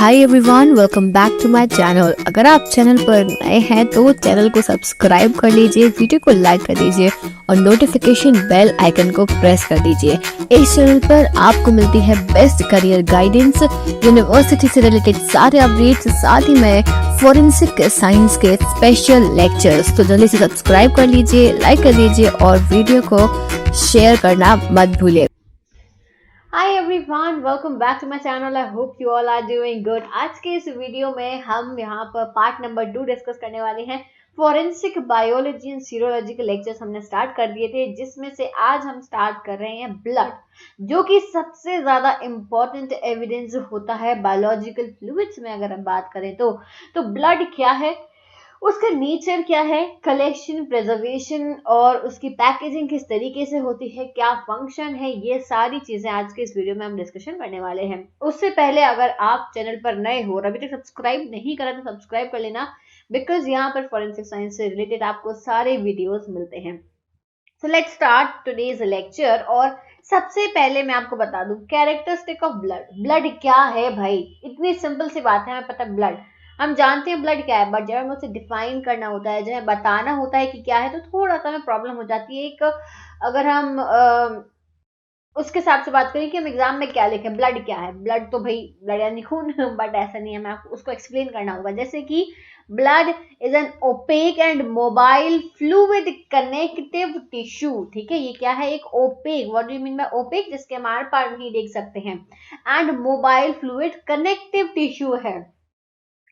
Hi everyone, welcome back to my channel. अगर आप channel पर नए हैं तो चैनल को सब्सक्राइब कर लीजिए, वीडियो को लाइक कर दीजिए और नोटिफिकेशन बेल आइकन को प्रेस कर दीजिए। इस चैनल पर आपको मिलती है बेस्ट करियर गाइडेंस, यूनिवर्सिटी से रिलेटेड सारे अपडेट्स, साथ ही में फोरेंसिक साइंस के स्पेशल लेक्चर्स। तो जल्दी से सब्सक्राइब कर लीजिए, लाइक कर दीजिए और वीडियो को शेयर करना मत भूलिए। Hi everyone, welcome back to my channel. I hope you all are doing good. आज के इस वीडियो में हम यहाँ पर पार्ट नंबर 2 डिस्कस करने वाले हैं। फॉरेंसिक बायोलॉजी एंड सीरोलॉजी के लेक्चर्स हमने स्टार्ट कर दिए थे, जिसमें से आज हम स्टार्ट कर रहे हैं ब्लड, जो कि सबसे ज्यादा इम्पोर्टेंट एविडेंस होता है बायोलॉजिकल फ्लूइड्स में। अगर हम बात करें तो ब्लड क्या है, उसका नेचर क्या है, कलेक्शन, प्रिजर्वेशन और उसकी पैकेजिंग किस तरीके से होती है, क्या फंक्शन है, ये सारी चीजें आज के इस वीडियो में हम डिस्कशन करने वाले हैं। उससे पहले अगर आप चैनल पर नए हो और अभी तक सब्सक्राइब नहीं करा तो सब्सक्राइब कर लेना, बिकॉज यहाँ पर फॉरेंसिक साइंस से रिलेटेड आपको सारे वीडियोस मिलते हैं। So let's start today's lecture. और सबसे पहले मैं आपको बता दूं कैरेक्टरिस्टिक ऑफ ब्लड। ब्लड क्या है भाई, इतनी सिंपल सी बात है, हमें पता है ब्लड, हम जानते हैं ब्लड क्या है, बट जब हमें उसे डिफाइन करना होता है, जब हमें बताना होता है कि क्या है, तो थोड़ा सा हमें प्रॉब्लम हो जाती है। एक अगर हम उसके हिसाब से बात करें कि हम एग्जाम में क्या लिखें, ब्लड क्या है, ब्लड तो भाई ब्लड यानी खून बट ऐसा नहीं है, मैं आपको उसको एक्सप्लेन करना होगा। जैसे कि blood is an opaque and mobile fluid connective tissue. ठीक है, ये क्या है, एक opaque, what do you mean by opaque, जिसके हम आर पार नहीं देख सकते हैं, and mobile fluid connective tissue है।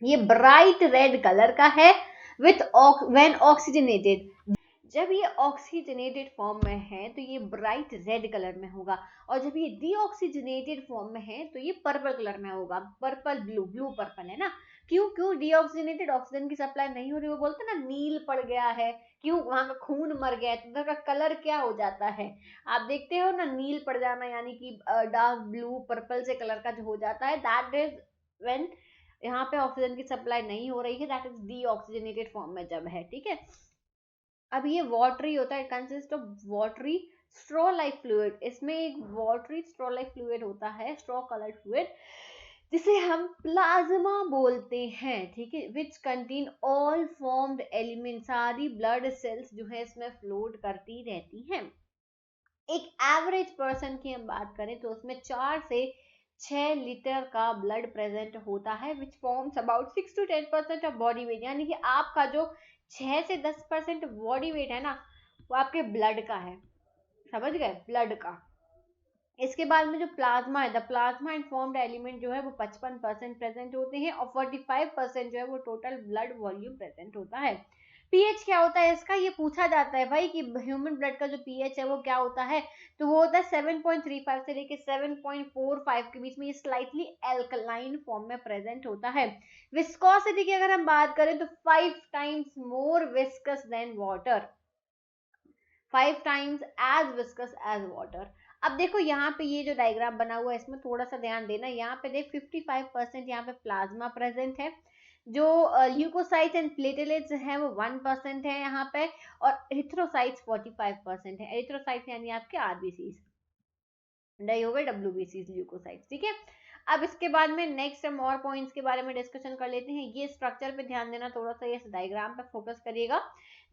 ये ब्राइट रेड कलर का है विथ व्हेन ऑक्सीजनेटेड। जब ये ऑक्सीजनेटेड फॉर्म में है तो ये ब्राइट रेड कलर में होगा, और जब ये डीऑक्सीजनेटेड फॉर्म में है तो ये पर्पल कलर में होगा। पर्पल ब्लू, ब्लू पर्पल है ना। क्यों क्यों डीऑक्सीजनेटेड, ऑक्सीजन की सप्लाई नहीं हो रही, वो बोलते हैं ना नील पड़ गया है, क्यों, वहां का खून मर गया है, तो उधर का कलर क्या हो जाता है, आप देखते हो ना, नील पड़ जाना, यानी कि डार्क ब्लू पर्पल से कलर का जो हो जाता है, दैट इज व्हेन यहाँ पे ऑक्सीजन की सप्लाई नहीं हो रही है, दैट इज डीऑक्सीजनेटेड फॉर्म में जब है। ठीक है, अब ये वाटरी होता है, consist of watery straw like fluid. इसमें एक वाटरी स्ट्रॉ लाइक फ्लूइड होता है, स्ट्रॉ कलर्ड फ्लूइड, जिसे हम प्लाज्मा बोलते हैं। ठीक है, which contain all formed element, सारी ब्लड सेल्स जो है इसमें फ्लोट करती रहती हैं। एक एवरेज पर्सन की हम बात करें तो उसमें 4 से 6 लीटर का ब्लड प्रेजेंट होता है, which forms about 6 to 10% of body weight. यानी कि आपका जो 6 से 10% बॉडी वेट है ना, वो आपके ब्लड का है, समझ गए, ब्लड का। इसके बाद में जो प्लाज्मा है, the plasma and formed element जो है वो 55% प्रेजेंट होते हैं, और 45% जो है वो टोटल ब्लड वॉल्यूम प्रेजेंट होता है। पीएच क्या होता है इसका, ये पूछा जाता है भाई कि ह्यूमन ब्लड का जो पीएच है वो क्या होता है, तो वो होता है 7.35 से लेके 7.45 के बीच में। ये स्लाइटली एल्कलाइन फॉर्म में प्रेजेंट होता है। विस्कोसिटी की अगर हम बात करें तो 5 times more viscous than water, 5 times as viscous as water. अब देखो यहाँ पे ये जो डायग्राम बना हुआ है, इसमें थोड़ा सा ध्यान देना। यहाँ पे देख 55% यहाँ पे प्लाज्मा प्रेजेंट है, जो ल्यूकोसाइट्स एंड प्लेटलेट्स हैं वो 1% है यहाँ पे, और एरिथ्रोसाइट्स 45% है। एरिथ्रोसाइट्स यानी आपके आरबीसी, नहीं हो गए डब्ल्यूबीसी, ल्यूकोसाइट्स। ठीक है, अब इसके बाद में नेक्स्ट हम और पॉइंट्स के बारे में डिस्कशन कर लेते हैं। ये स्ट्रक्चर पे ध्यान देना, थोड़ा सा ये डायग्राम पे फोकस करिएगा।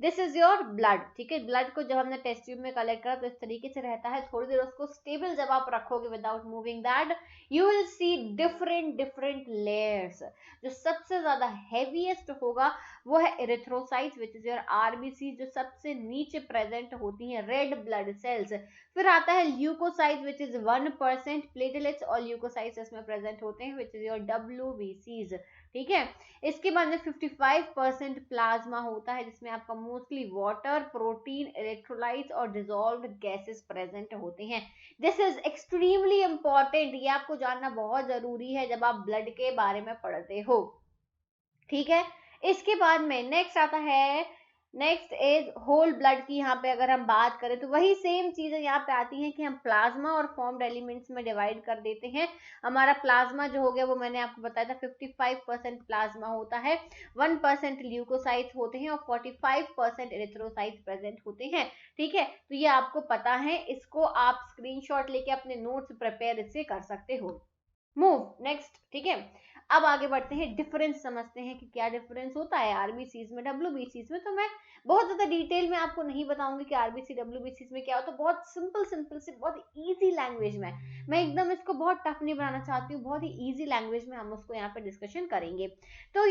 This is your blood. ठीक है, ब्लड को जब हमने टेस्ट ट्यूब में कलेक्ट करा तो इस तरीके से रहता है। थोड़ी देर उसको स्टेबल जब आप रखोगे without moving that, you will see different different layers. जो सबसे ज्यादा हैवीएस्ट होगा वो है erythrocytes, which is your RBC, जो सबसे नीचे प्रेजेंट होती हैं, रेड ब्लड सेल्स। फिर आता है ल्यूकोसाइट विच इज 1%, प्लेटलेट्स और ल्यूकोसाइट्स इसमें प्रेजेंट होते हैं, विच इज योर डब्ल्यूबीसीज। ठीक है, इसके बाद में 55% प्लाज्मा होता है, जिसमें आपका मोस्टली वाटर, प्रोटीन, इलेक्ट्रोलाइट्स और डिजोल्व्ड गैसेस प्रेजेंट होते हैं। दिस इज एक्सट्रीमली इंपॉर्टेंट, ये आपको जानना बहुत जरूरी है जब आप ब्लड के बारे में पढ़ते हो। ठीक है, इसके बाद में नेक्स्ट आता है, नेक्स्ट इज होल ब्लड की। यहाँ पे अगर हम बात करें तो वही सेम चीजें यहाँ पे आती हैं कि हम प्लाज्मा और फॉर्म्ड एलिमेंट्स में डिवाइड कर देते हैं। हमारा प्लाज्मा जो हो गया वो मैंने आपको बताया था 55% प्लाज्मा होता है, 1% ल्यूकोसाइट्स होते हैं और 45% एरिथ्रोसाइट्स प्रेजेंट होते हैं। ठीक है, तो ये आपको पता है, इसको आप स्क्रीनशॉट लेके अपने नोट्स प्रिपेयर इससे कर सकते हो। Move next. ठीक है, अब आगे बढ़ते हैं, डिफरेंस समझते हैं कि क्या डिफरेंस होता है आरबीसीज में डब्ल्यूबीसीज में। तो मैं बहुत ज्यादा डिटेल में आपको नहीं बताऊंगी कि आरबीसी डब्ल्यूबीसीज में क्या होता है, बहुत सिंपल सिंपल से बहुत इजी लैंग्वेज में, मैं एकदम इसको बहुत टफ नहीं बनाना चाहती हूँ, बहुत ही इजी लैंग्वेज में हम उसको यहाँ पे डिस्कशन करेंगे। तो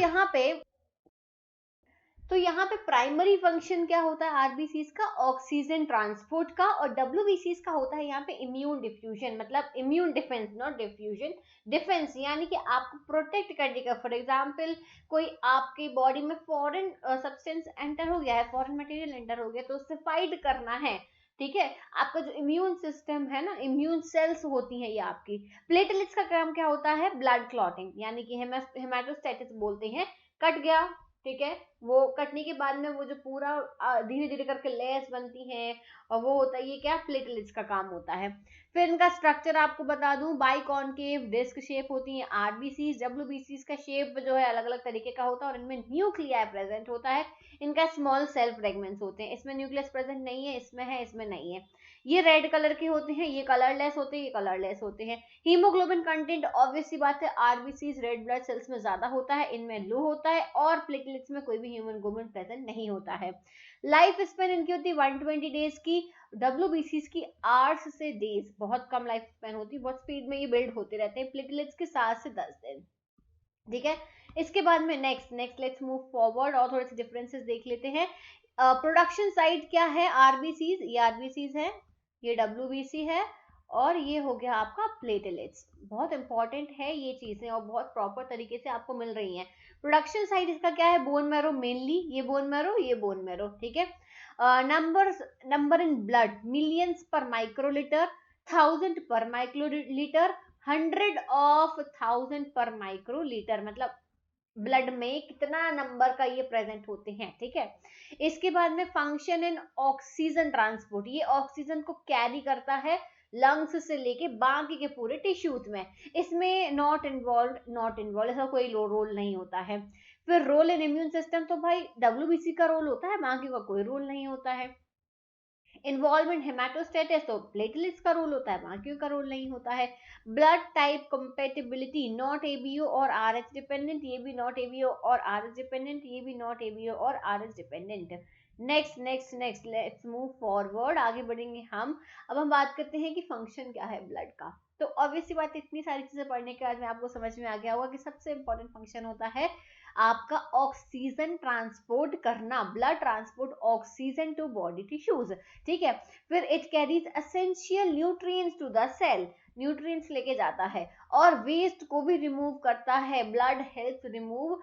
यहाँ पे प्राइमरी फंक्शन क्या होता है आरबीसीज का, ऑक्सीजन ट्रांसपोर्ट का, और डब्ल्यूबीसीज का होता है यहाँ पे इम्यून डिफ्यूजन, मतलब immune defence, not diffusion, defence यानी कि आपको प्रोटेक्ट करने का। फॉर एग्जाम्पल कोई आपकी बॉडी में फॉरेन सब्सटेंस एंटर हो गया है, फॉरेन मटेरियल एंटर हो गया, तो उससे फाइट करना है, ठीक है। आपका जो इम्यून सिस्टम है ना, इम्यून सेल्स होती हैं ये आपकी। प्लेटलेट्स का काम क्या होता है, ब्लड क्लॉटिंग, यानी कि हेमाटोस्टेटिस बोलते हैं, कट गया, ठीक है, वो कटने के बाद में वो जो पूरा धीरे धीरे करके लेयर्स बनती हैं, और वो होता है, ये क्या प्लेटलेट्स का काम होता है। फिर इनका स्ट्रक्चर आपको बता दूं, बाइकॉनकेव डिस्क शेप होती है आरबीसीज। डब्ल्यूबीसीज का शेप जो है अलग अलग तरीके का होता है, और इनमें न्यूक्लियाई प्रेजेंट होता है, इनका स्मॉल सेल फ्रेगमेंट्स होते हैं। इसमें न्यूक्लियस प्रेजेंट नहीं है, इसमें है, इसमें नहीं है। ये रेड कलर के होते हैं, ये कलरलेस होते हैं, ये कलरलेस होते हैं। हीमोग्लोबिन कंटेंट ऑब्वियस सी बात है आरबीसीज रेड ब्लड सेल्स में ज्यादा होता है, इनमें लो होता है, और प्लेटलेट्स में कोई भी हीमोग्लोबिन प्रेजेंट नहीं होता है। लाइफ स्पेन इनकी होती है 120 डेज की, डब्ल्यूबीसीज की आवर्स से डेज, बहुत कम लाइफ स्पेन होती है, बहुत स्पीड में ये बिल्ड होते रहते हैं। प्लेटलेट्स के 7 से 10 दिन, ठीक है। इसके बाद में नेक्स्ट लेट्स मूव फॉरवर्ड और थोड़े से डिफरेंसेस देख लेते हैं। प्रोडक्शन साइट क्या है आरबीसीज, ये आरबीसीज है, ये डब्ल्यूबीसी है, और ये हो गया आपका प्लेटलेट्स। बहुत इंपॉर्टेंट है ये चीजें, और बहुत प्रॉपर तरीके से आपको मिल रही हैं। प्रोडक्शन साइट इसका क्या है, बोन मैरो मेनली, ये बोन मैरो, ये बोन मैरो, ठीक है। नंबर इन ब्लड, मिलियंस पर माइक्रोलीटर, 1000 पर माइक्रोलीटर, 100,000 पर माइक्रोलीटर, मतलब ब्लड में कितना नंबर का ये प्रेजेंट होते हैं, ठीक है। इसके बाद में फंक्शन इन ऑक्सीजन ट्रांसपोर्ट, ये ऑक्सीजन को कैरी करता है लंग्स से लेके बाकी के पूरे टिश्यूज में। इसमें नॉट इन्वॉल्व ऐसा कोई रोल नहीं होता है। फिर रोल इन इम्यून सिस्टम, तो भाई डब्ल्यूबीसी का रोल होता है, बाकी का कोई रोल नहीं होता है। इन्वॉल्वमेंट हेमाटोस्टेटिस, तो प्लेटलेट्स का रोल होता है, बाकियों का रोल नहीं होता है। Blood type compatibility, not ABO और आरएच डिपेंडेंट, ये भी नॉट एबीओ और आरएच डिपेंडेंट, ये भी नॉट एबीओ और RH dependent. Next let's move forward, आगे बढ़ेंगे हम। अब हम बात करते हैं कि फंक्शन क्या है ब्लड का। तो ऑब्वियसली बात, इतनी सारी चीजें पढ़ने के बाद में आपको समझ में आ गया होगा कि सबसे इंपॉर्टेंट फंक्शन होता है आपका ऑक्सीजन ट्रांसपोर्ट करना, blood transport oxygen to body tissues, ठीक है। फिर it carries essential nutrients to the cell, nutrients लेके जाता है, और वेस्ट को भी रिमूव करता है, blood help remove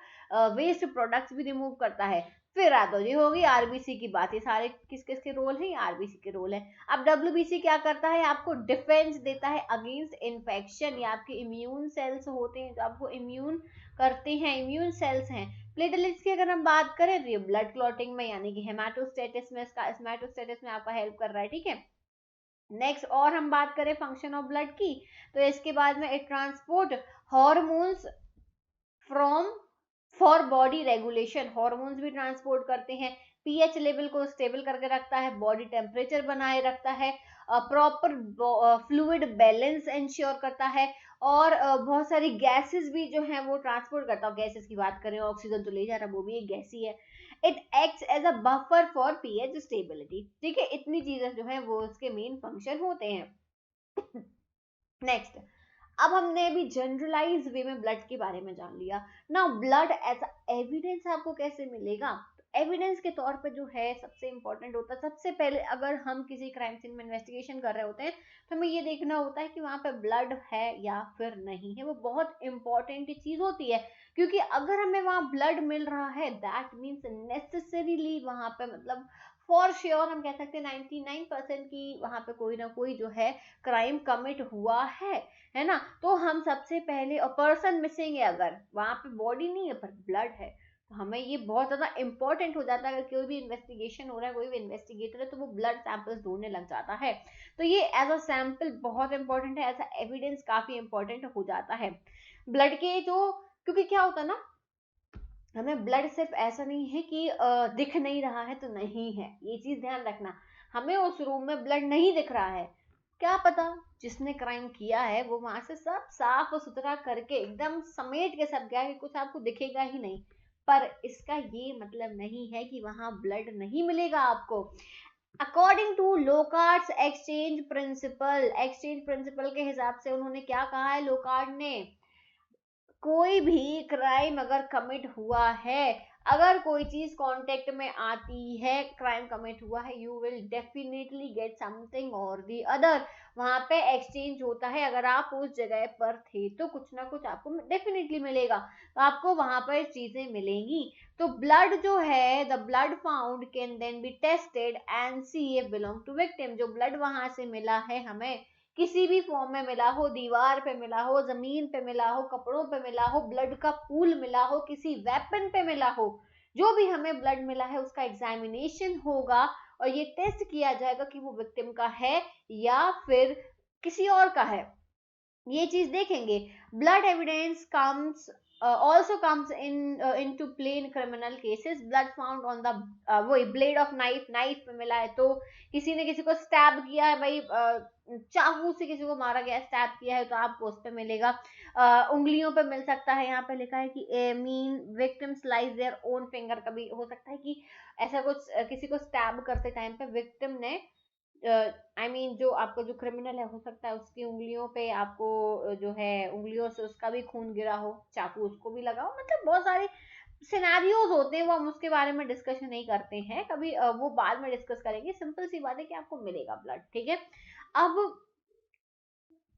waste products भी रिमूव करता है। फिर आ तो ये होगी आरबीसी की बात, ये सारे किस किस के रोल है, आरबीसी के रोल है। अब डब्ल्यूबीसी क्या करता है, आपको डिफेंस देता है अगेंस्ट इन्फेक्शन, या आपके इम्यून सेल्स होते हैं जो आपको इम्यून करते हैं, इम्यून सेल्स हैं। प्लेटलेट्स की अगर हम बात करें तो ये ब्लड क्लॉटिंग में, यानी कि हेमाटोस्टेटिस में, इसका हेमाटोस्टेटिस में आपका हेल्प कर रहा है, ठीक है। नेक्स्ट, और हम बात करें फंक्शन ऑफ ब्लड की, तो इसके बाद में it transport hormones from for body regulation, hormones भी ट्रांसपोर्ट करते हैं, पीएच लेवल को स्टेबल करके रखता है, बॉडी टेम्परेचर बनाए रखता है, प्रॉपर फ्लूइड बैलेंस इंश्योर करता है, और बहुत सारी गैसेस भी जो है वो ट्रांसपोर्ट करता है। गैसेस की बात करें, ऑक्सीजन तो ले जा रहा है, वो भी एक गैस ही है। It acts as a buffer for pH stability, ठीक है। इतनी चीजें जो है वो उसके मेन फंक्शन होते हैं। नेक्स्ट, अब हमने अभी जनरलाइज वे में ब्लड के बारे में जान लिया। नाउ ब्लड एज एविडेंस आपको कैसे मिलेगा, एविडेंस के तौर पे जो है सबसे इंपॉर्टेंट होता है, सबसे पहले अगर हम किसी क्राइम सीन में इन्वेस्टिगेशन कर रहे होते हैं तो हमें ये देखना होता है कि वहां पे ब्लड है या फिर नहीं है। वो बहुत इंपॉर्टेंट चीज होती है, क्योंकि अगर हमें वहां ब्लड मिल रहा है दैट मीन्स नेसेसरीली वहां पे, मतलब फॉर श्योर हम कह सकते हैं 99% की वहां पे कोई ना कोई जो है क्राइम कमिट हुआ है ना। तो हम सबसे पहले, और पर्सन मिसिंग है, अगर वहां पे बॉडी नहीं है पर ब्लड है, तो हमें ये बहुत ज्यादा इंपॉर्टेंट हो जाता है। अगर कोई भी इन्वेस्टिगेशन हो रहा है, कोई भी इन्वेस्टिगेटर है, तो वो ब्लड सैंपल्स ढूंढने लग जाता है। तो ये एज अ सैंपल बहुत इंपॉर्टेंट है, एज अ एविडेंस काफी इंपॉर्टेंट हो जाता है ब्लड के जो, क्योंकि क्या होता है ना, हमें ब्लड सिर्फ ऐसा नहीं है कि दिख नहीं रहा है तो नहीं है, ये चीज ध्यान रखना। हमें उस रूम में ब्लड नहीं दिख रहा है, क्या पता जिसने क्राइम किया है वो वहां से सब साफ और सुथरा करके एकदम समेट के सब गया कि कुछ आपको दिखेगा ही नहीं, पर इसका ये मतलब नहीं है कि वहां ब्लड नहीं मिलेगा आपको। According to Locard's exchange principle के हिसाब से उन्होंने क्या कहा है लोकार्ड ने, कोई भी क्राइम अगर कमिट हुआ है, अगर कोई चीज कांटेक्ट में आती है, क्राइम कमिट हुआ है, you will definitely get something और दी अदर। वहां पे एक्सचेंज होता है, अगर आप उस जगह पर थे तो कुछ ना कुछ आपको डेफिनेटली मिलेगा, तो आपको वहां पर चीजें मिलेंगी। तो ब्लड जो है, the blood found can then be tested and see if belong to victim. जो ब्लड वहां से मिला है हमें, किसी भी फॉर्म में मिला हो, दीवार पे मिला हो, जमीन पे मिला हो, कपड़ों पे मिला हो, ब्लड का पूल मिला हो, किसी वेपन पे मिला हो, जो भी हमें ब्लड मिला है उसका एग्जामिनेशन होगा और ये टेस्ट किया जाएगा कि वो विक्टिम का है या फिर किसी और का है, ये चीज देखेंगे। Blood evidence comes also comes into play in criminal cases. Blood found on the वही ब्लेड ऑफ नाइफ, नाइफ पे मिला है तो किसी ने किसी को स्टैब किया है भाई, चाकू से किसी को मारा गया, स्टैब किया है, तो आपको उस पे मिलेगा। उंगलियों पे मिल सकता है, यहाँ पे लिखा है कि mean victim slice their own finger. कभी हो सकता है कि ऐसा कुछ किसी को स्टैब करते टाइम पे विक्टिम ने जो आपको जो क्रिमिनल है हो सकता है उसकी उंगलियों पे आपको जो है उंगलियों से उसका भी खून गिरा हो, चाकू उसको भी लगा हो, मतलब बहुत सारे सिनेरियोज होते हैं, वो हम उसके बारे में डिस्कशन नहीं करते हैं कभी, वो बाद में डिस्कस करेंगे। सिंपल सी बात है कि आपको मिलेगा ब्लड, ठीक है। अब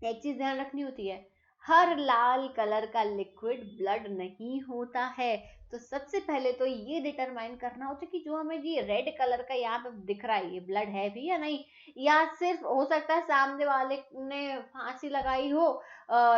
एक चीज ध्यान रखनी होती है, हर लाल कलर का लिक्विड ब्लड नहीं होता है। तो सबसे पहले तो ये डिटरमाइन करना होता है कि जो हमें ये रेड कलर का यहाँ पे दिख रहा है ये ब्लड है भी या नहीं, या सिर्फ हो सकता है सामने वाले ने फांसी लगाई हो,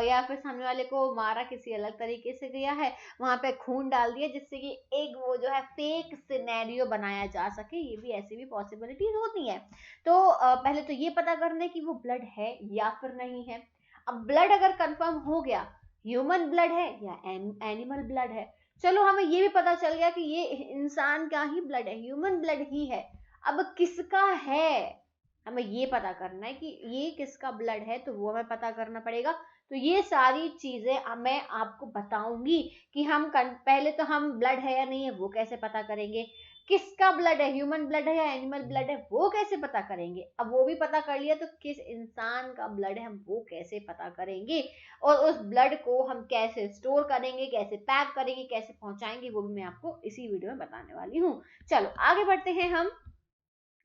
या फिर सामने वाले को मारा किसी अलग तरीके से गया है, वहां पे खून डाल दिया जिससे कि एक वो जो है फेक सिनेरियो बनाया जा सके, ये भी ऐसी भी पॉसिबिलिटीज होती है। तो पहले तो ये पता करना है कि वो ब्लड है या फिर नहीं है। अब ब्लड अगर कंफर्म हो गया ह्यूमन ब्लड है या एनिमल ब्लड है, चलो हमें ये भी पता चल गया कि ये इंसान का ही ब्लड है, ह्यूमन ब्लड ही है। अब किसका है हमें ये पता करना है कि ये किसका ब्लड है, तो वो हमें पता करना पड़ेगा। तो ये सारी चीजें मैं आपको बताऊंगी कि हम पहले तो हम ब्लड है या नहीं है वो कैसे पता करेंगे, किसका ब्लड है, ह्यूमन ब्लड है या एनिमल ब्लड है वो कैसे पता करेंगे, अब वो भी पता कर लिया तो किस इंसान का ब्लड है हम वो कैसे पता करेंगे, और उस ब्लड को हम कैसे स्टोर करेंगे, कैसे पैक करेंगे, कैसे पहुंचाएंगे, वो भी मैं आपको इसी वीडियो में बताने वाली हूँ। चलो आगे बढ़ते हैं, हम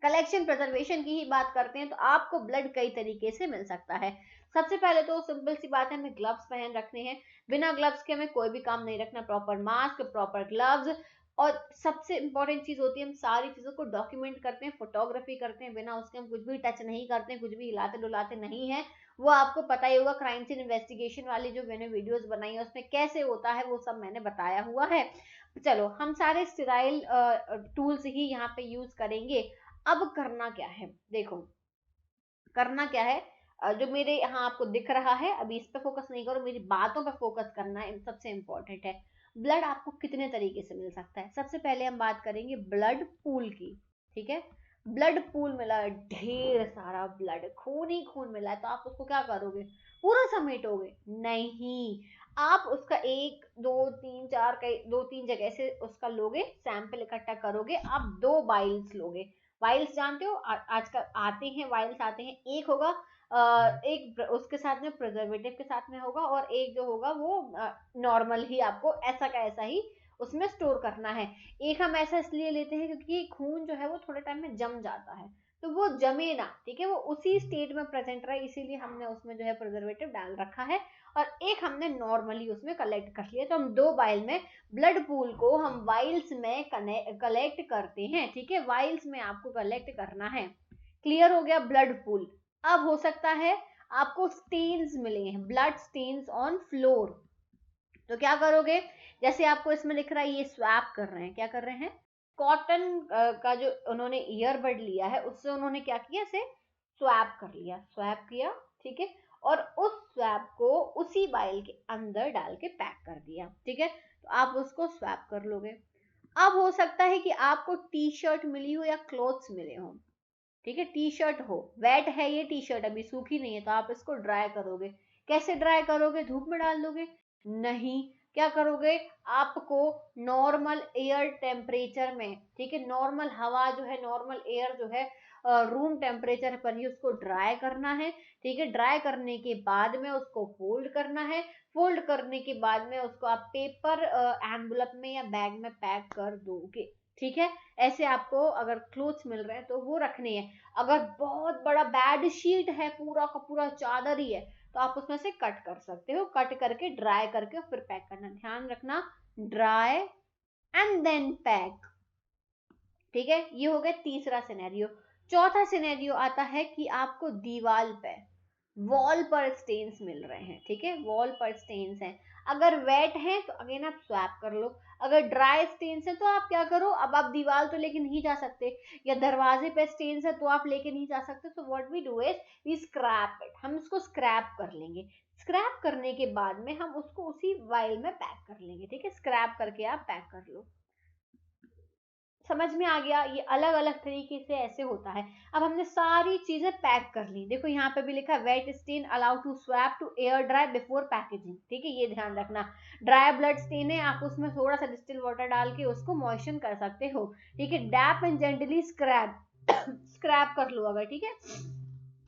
कलेक्शन प्रिजर्वेशन की ही बात करते हैं। तो आपको ब्लड कई तरीके से मिल सकता है। सबसे पहले तो सिंपल सी बात है, हमें ग्लव्स पहन रखने हैं, बिना ग्लव्स के हमें कोई भी काम नहीं रखना, प्रॉपर मास्क, प्रॉपर ग्लव्स, और सबसे इंपॉर्टेंट चीज होती है हम सारी चीजों को डॉक्यूमेंट करते हैं, फोटोग्राफी करते हैं, बिना उसके हम कुछ भी टच नहीं करते हैं, कुछ भी हिलाते डुलाते नहीं है। वो आपको पता ही होगा, क्राइम सीन इन्वेस्टिगेशन वाली जो मैंने वीडियोस बनाई है उसमें कैसे होता है वो सब मैंने बताया हुआ है। चलो हम सारे स्टेराइल टूल्स ही यहाँ पे यूज करेंगे। अब करना क्या है, देखो करना क्या है, जो मेरे यहाँ आपको दिख रहा है, अभी इस पे फोकस नहीं करो, मेरी बातों पे फोकस करना है, सबसे इंपॉर्टेंट है। ब्लड आपको कितने तरीके से मिल सकता है, सबसे पहले हम बात करेंगे ब्लड पूल की, ठीक है। ब्लड पूल मिला है, ढेर सारा ब्लड, खून ही खून मिला है, तो आप उसको क्या करोगे, पूरा समेटोगे नहीं, आप उसका एक दो तीन चार कई दो तीन जगह से उसका लोगे, सैंपल इकट्ठा करोगे, आप दो बाइल्स लोगे। वाइल्स जानते हो, आजकल आते हैं वाइल्स आते हैं, एक होगा एक उसके साथ में प्रिजर्वेटिव के साथ में होगा, और एक जो होगा वो नॉर्मल ही आपको ऐसा का ऐसा ही उसमें स्टोर करना है। एक हम ऐसा इसलिए लेते हैं क्योंकि खून जो है वो थोड़े टाइम में जम जाता है, तो वो जमे ना, ठीक है, वो उसी स्टेट में प्रेजेंट रहे, इसीलिए हमने उसमें जो है प्रिजर्वेटिव डाल रखा है, और एक हमने नॉर्मली उसमें कलेक्ट कर लिया। तो हम दो बाइल में ब्लड पूल को हम वाइल्स में कलेक्ट करते हैं, ठीक है, वाइल्स में आपको कलेक्ट करना है। क्लियर हो गया ब्लड पूल। अब हो सकता है आपको स्टेन्स मिले हैं, ब्लड स्टेन्स ऑन फ्लोर, तो क्या करोगे, जैसे आपको इसमें लिख रहा है ये स्वैप कर रहे हैं, क्या कर रहे हैं, कॉटन का जो उन्होंने ईयरबड लिया है उससे उन्होंने क्या किया, इसे स्वैप कर लिया, स्वैप किया, ठीक है, और उस स्वैप को उसी बाइल के अंदर डाल के पैक कर दिया, ठीक है, तो आप उसको स्वैप कर लोगे। अब हो सकता है कि आपको टी शर्ट मिली हो या क्लोथ्स मिले हो, ठीक है, टी शर्ट हो, वेट है ये टी शर्ट, अभी सूखी नहीं है, तो आप इसको ड्राई करोगे। कैसे ड्राई करोगे? धूप में डाल दोगे? नहीं, क्या करोगे? आपको नॉर्मल एयर टेम्परेचर में, ठीक है, नॉर्मल हवा जो है, नॉर्मल एयर जो है, रूम टेम्परेचर पर ही उसको ड्राई करना है। ठीक है, ड्राई करने के बाद में उसको फोल्ड करना है। फोल्ड करने के बाद में उसको आप पेपर एनवलप में या बैग में पैक कर दोगे। ठीक है, ऐसे आपको अगर क्लोथ्स मिल रहे हैं तो वो रखने हैं। अगर बहुत बड़ा बेड शीट है, पूरा का पूरा चादर ही है, तो आप उसमें से कट कर सकते हो, कट करके ड्राई करके फिर पैक करना। ध्यान रखना, ड्राई एंड देन पैक। ठीक है, ये हो गया तीसरा सिनेरियो। चौथा सिनेरियो आता है कि आपको दीवार पे, वॉल पर स्टेन्स मिल रहे हैं। ठीक है, वॉल पर स्टेन्स हैं, अगर वेट है तो अगेन आप स्वैप कर लो। अगर ड्राई स्टेन्स है तो आप क्या करो, अब आप दीवार तो लेके नहीं जा सकते, या दरवाजे पे स्टेन्स है तो आप लेके नहीं जा सकते, तो what we do is we scrape it, हम इसको स्क्रैप कर लेंगे। स्क्रैप करने के बाद में हम उसको उसी वाइल में पैक कर लेंगे। ठीक है, स्क्रैप करके आप पैक कर लो। समझ में आ गया? ये अलग अलग तरीके से ऐसे होता है। अब हमने सारी चीजें पैक कर ली, देखो यहाँ पे भी लिखा है wet stain allow to swab to air dry before packaging. ठीक है, ये ध्यान रखना। ड्राई ब्लड स्टेन है, आप उसमें थोड़ा सा डिस्टिल वाटर डाल के उसको मॉइस्चर कर सकते हो। ठीक है, dab and gently scrape scrape कर लो अगर। ठीक है,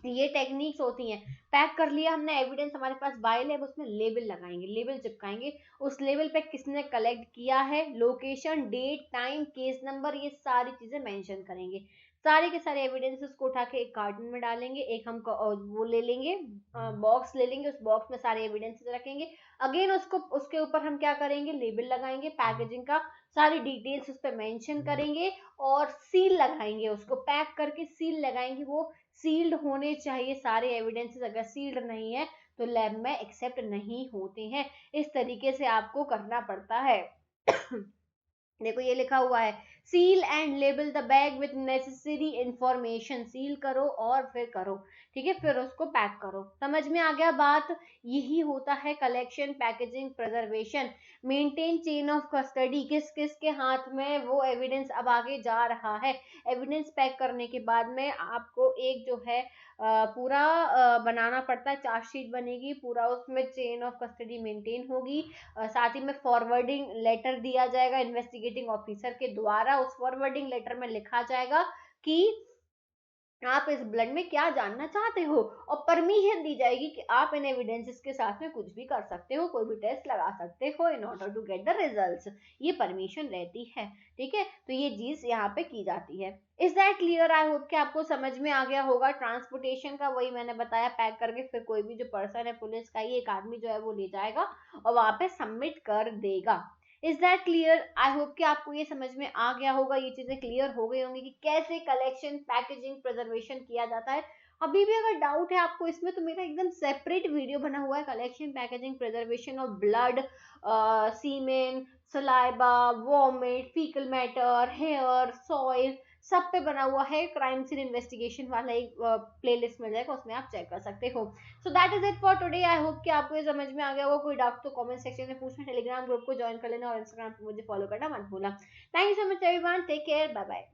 ये टेक्निक्स होती हैं। पैक कर लिया हमने, एविडेंस हमारे पास बाइल है, उसमें लेबल लगाएंगे, लेबल चिपकाएंगे। उस लेबल पे किसने कलेक्ट किया है, location, date, time, case number, ये सारी चीजें मेंशन करेंगे। सारे के सारे एविडेंसेस को उठा के एक कार्टन में डालेंगे। एक हम वो ले लेंगे, बॉक्स ले लेंगे, उस बॉक्स में सारे एविडेंसेस रखेंगे। अगेन उसको, उसके ऊपर हम क्या करेंगे, लेबल लगाएंगे पैकेजिंग का, सारी डिटेल्स उस पर मेंशन करेंगे और सील लगाएंगे। उसको पैक करके सील लगाएंगे। वो सील्ड होने चाहिए सारे एविडेंसेस, अगर सील्ड नहीं है तो लैब में एक्सेप्ट नहीं होते हैं। इस तरीके से आपको करना पड़ता है। देखो ये लिखा हुआ है, seal and label the bag with necessary information. Seal करो और फिर करो, ठीक है, फिर उसको पैक करो। समझ में आ गया बात? यही होता है collection, packaging, preservation, maintain chain of custody. किस किस के हाथ में वो एविडेंस अब आगे जा रहा है। एविडेंस पैक करने के बाद में आपको एक जो है पूरा बनाना पड़ता है, चार्जशीट बनेगी, पूरा उसमें चेन ऑफ कस्टडी मेंटेन होगी। साथ ही में फॉरवर्डिंग लेटर दिया जाएगा इन्वेस्टिगेटिंग ऑफिसर के द्वारा। उस फॉरवर्डिंग लेटर में लिखा जाएगा कि आप इस ब्लड में क्या जानना चाहते हो, और परमिशन दी जाएगी कि आप इन एविडेंसेस के साथ में कुछ भी कर सकते हो, कोई भी टेस्ट लगा सकते हो in order to get the results. ये परमिशन रहती है। ठीक है, तो ये चीज यहाँ पे की जाती है। Is that clear? I hope कि आपको समझ में आ गया होगा। ट्रांसपोर्टेशन का वही मैंने बताया, पैक करके फिर कोई भी जो पर्सन है, पुलिस का ही एक आदमी जो है वो ले जाएगा और वहां पे सबमिट कर देगा। Is that clear? I hope कि आपको ये समझ में आ गया होगा, ये चीजें क्लियर हो गई होंगी कि कैसे कलेक्शन, पैकेजिंग, प्रिजर्वेशन किया जाता है। अभी भी अगर डाउट है आपको इसमें, तो मेरा एकदम सेपरेट वीडियो बना हुआ है, collection, packaging, preservation of blood, semen, saliva, vomit, faecal matter, hair, soil, सब पे बना हुआ है। क्राइम सीन इन्वेस्टिगेशन वाला एक प्लेलिस्ट मिल जाएगा, उसमें आप चेक कर सकते हो। So that is it for today. I hope कि आपको ये समझ में आ गया होगा। कोई डाउट तो कमेंट सेक्शन में पूछना, टेलीग्राम ग्रुप को ज्वाइन कर लेना और इंस्टाग्राम पे मुझे फॉलो करना मत भूलना। Thank you so much everyone, take care, bye bye.